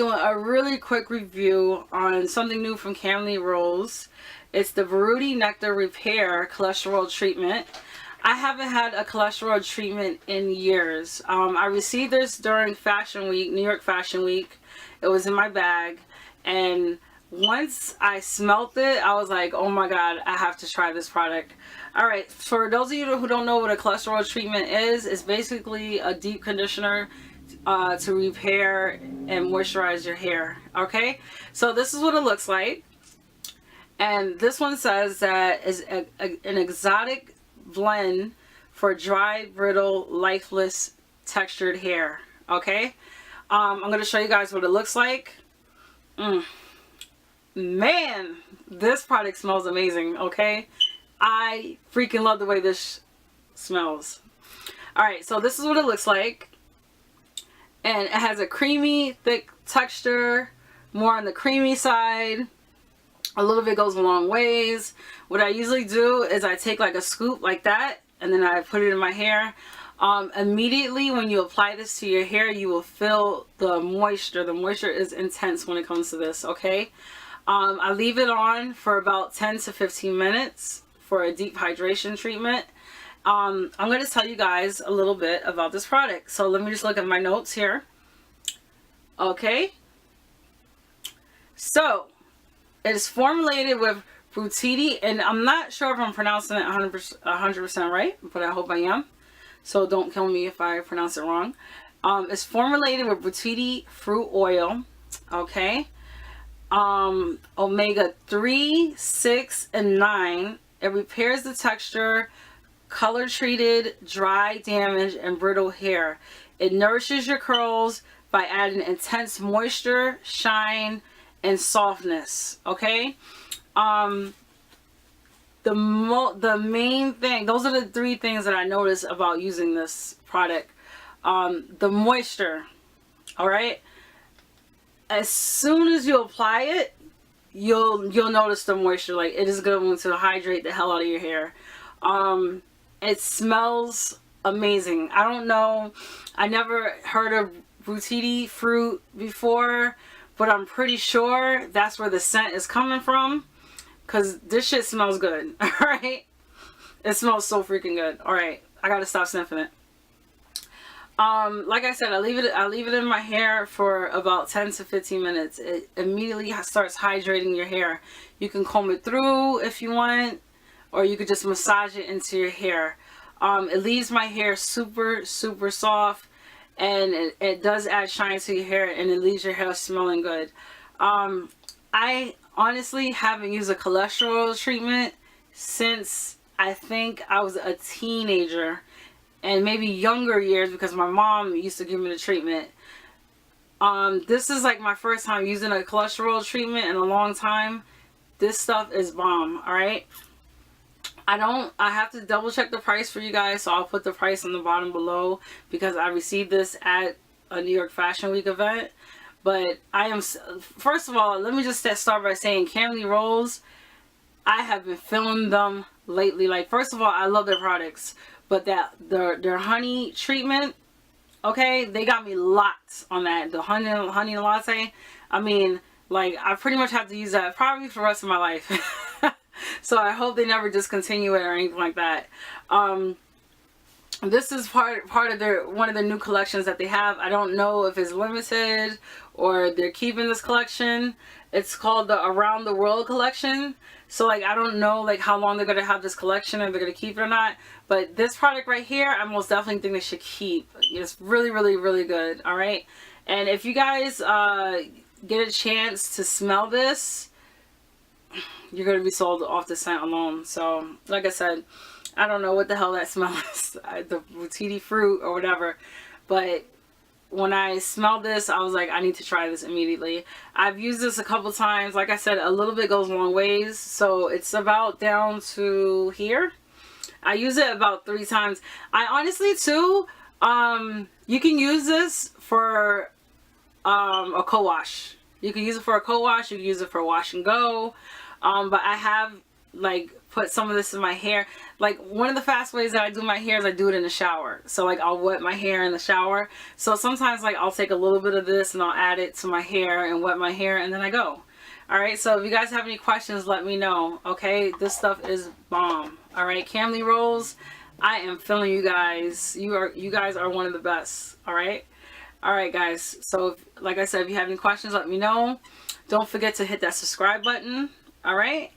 doing a really quick review on something new from Camille. It's the Buriti Nectar Repair Cholesterol Treatment. I haven't had a cholesterol treatment in years. I received this during Fashion Week, New York Fashion Week. It was in my bag, and once I smelt it, I was like, oh my god, I have to try this product. Alright, for those of you who don't know what a cholesterol treatment is, it's basically a deep conditioner to repair and moisturize your hair. Okay, so this is what it looks like, and this one says that is an exotic blend for dry, brittle, lifeless, textured hair. Okay, I'm going to show you guys what it looks like. Man, this product smells amazing. Okay, I freaking love the way this smells. Alright, so this is what it looks like, and it has a creamy, thick texture, more on the creamy side. A little bit goes a long ways. What I usually do is I take like a scoop like that, and then I put it in my hair. Immediately when you apply this to your hair, you will feel the moisture. The moisture is intense when it comes to this. Okay, I leave it on for about 10 to 15 minutes for a deep hydration treatment. I'm going to tell you guys a little bit about this product. So let me just look at my notes here. Okay, so it is formulated with Buriti, and I'm not sure if I'm pronouncing it 100% right, but I hope I am. So don't kill me if I pronounce it wrong. It's formulated with Buriti fruit oil. Okay, omega 3, 6, and 9. It repairs the texture, color treated, dry, damaged, and brittle hair. It nourishes your curls by adding intense moisture, shine, and softness. Okay, the main thing, those are the three things that I noticed about using this product. The moisture. All right, as soon as you apply it, you'll notice the moisture. Like, it is going to hydrate the hell out of your hair. It smells amazing. I don't know, I never heard of Buriti fruit before, but I'm pretty sure that's where the scent is coming from, because this shit smells good. Alright, it smells so freaking good. Alright, I gotta stop sniffing it. Like I said, I leave it in my hair for about 10 to 15 minutes. It immediately starts hydrating your hair. You can comb it through if you want, or you could just massage it into your hair. It leaves my hair super soft, and it does add shine to your hair, and it leaves your hair smelling good. I honestly haven't used a cholesterol treatment since I think I was a teenager, and maybe younger years, because my mom used to give me the treatment. This is like my first time using a cholesterol treatment in a long time. This stuff is bomb. Alright, I have to double check the price for you guys, so I'll put the price on the bottom below, because I received this at a New York Fashion Week event. But I am, first of all, let me just start by saying, Camille, I have been feeling them lately. Like, first of all, I love their products, but their honey treatment, okay, they got me locked on that. The honey latte, I mean, like, I pretty much have to use that probably for the rest of my life. So I hope they never discontinue it or anything like that. This is part of one of the new collections that they have. I don't know if it's limited or they're keeping this collection. It's called the Around the World collection. So, like, I don't know, like, how long they're going to have this collection, and they're going to keep it or not. But this product right here, I most definitely think they should keep. It's really good. All right, and if you guys get a chance to smell this, you're going to be sold off the scent alone. So, like I said, I don't know what the hell that smell is, the Buriti fruit or whatever, but when I smelled this, I was like, I need to try this immediately. I've used this a couple times. Like I said, a little bit goes a long ways, so it's about down to here. I use it about 3 times. I honestly too, you can use this for a co-wash. You can use it for a co-wash, you can use it for wash and go. But I have like put some of this in my hair. Like one of the fast ways that I do my hair is I do it in the shower. So like I'll wet my hair in the shower. So sometimes like I'll take a little bit of this and I'll add it to my hair and wet my hair and then I go. Alright, so if you guys have any questions, let me know. Okay, this stuff is bomb. Alright, Camille rolls, I am feeling you guys. You guys are one of the best. Alright? Alright guys, so like I said, if you have any questions, let me know. Don't forget to hit that subscribe button. Alright?